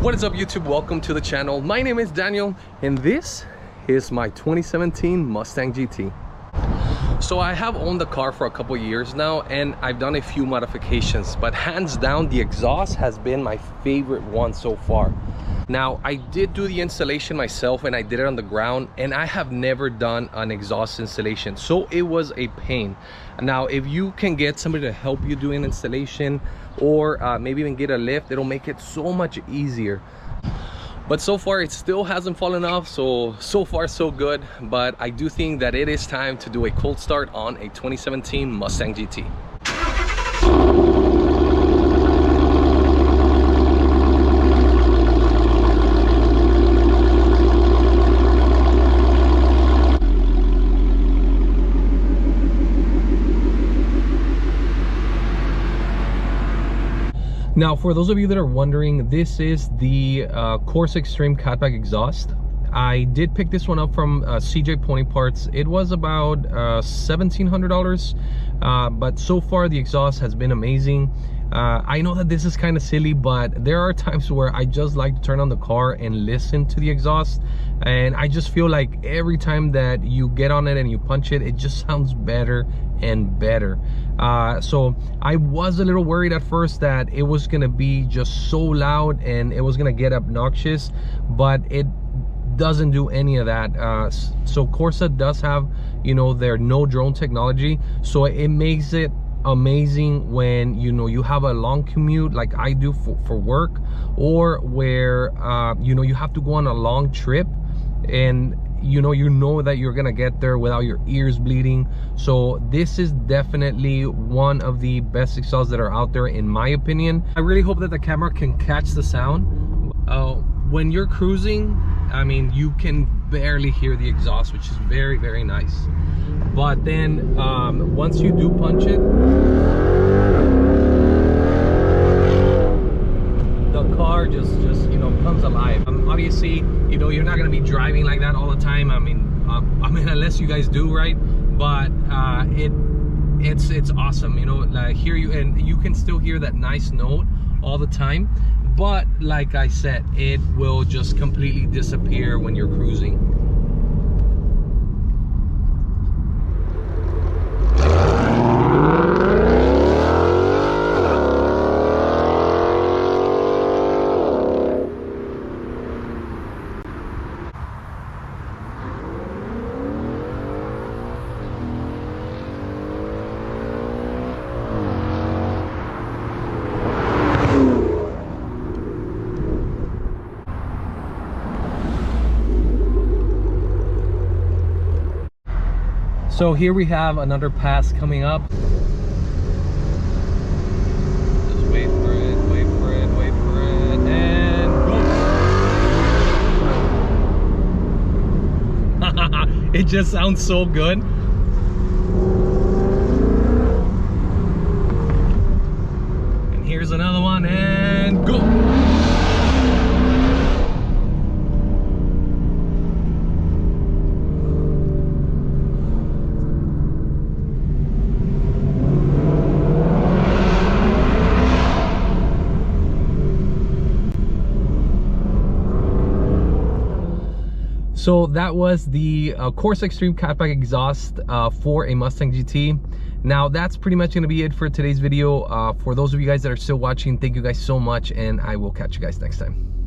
What is up, YouTube? Welcome to the channel. My name is Daniel and this is my 2017 Mustang GT. So I have owned the car for a couple years now and I've done a few modifications, but hands down the exhaust has been my favorite one so far. Now I did do the installation myself and I did it on the ground, and I have never done an exhaust installation, so it was a pain. Now if you can get somebody to help you do an installation or maybe even get a lift, it'll make it so much easier. But so far it still hasn't fallen off, so far so good. But I do think that it is time to do a cold start on a 2017 Mustang GT. Now, for those of you that are wondering, this is the Corsa Xtreme Catback exhaust. I did pick this one up from CJ Pony Parts. It was about $1,700, but so far the exhaust has been amazing. I know that this is kind of silly, but there are times where I just like to turn on the car and listen to the exhaust, and I just feel like every time that you get on it and you punch it, it just sounds better and better. So I was a little worried at first that it was gonna be just so loud and it was gonna get obnoxious, but it doesn't do any of that. So Corsa does have, you know, their no drone technology, so it makes it amazing when, you know, you have a long commute like I do for work, or where you know, you have to go on a long trip and you know that you're gonna get there without your ears bleeding. So this is definitely one of the best exhausts that are out there in my opinion. I really hope that the camera can catch the sound. When you're cruising, I mean, you can barely hear the exhaust, which is very, very nice. But then once you do punch it, the car just you know, comes alive. Obviously, you know, you're not gonna be driving like that all the time. I mean unless you guys do, right? But it's awesome, you know, like hear you, and you can still hear that nice note all the time. But like I said, it will just completely disappear when you're cruising. So here we have another pass coming up. Just wait for it, wait for it, wait for it, and go! It just sounds so good. And here's another one, and go! So that was the Corsa Xtreme Catback exhaust for a Mustang GT. Now that's pretty much going to be it for today's video. For those of you guys that are still watching, thank you guys so much, and I will catch you guys next time.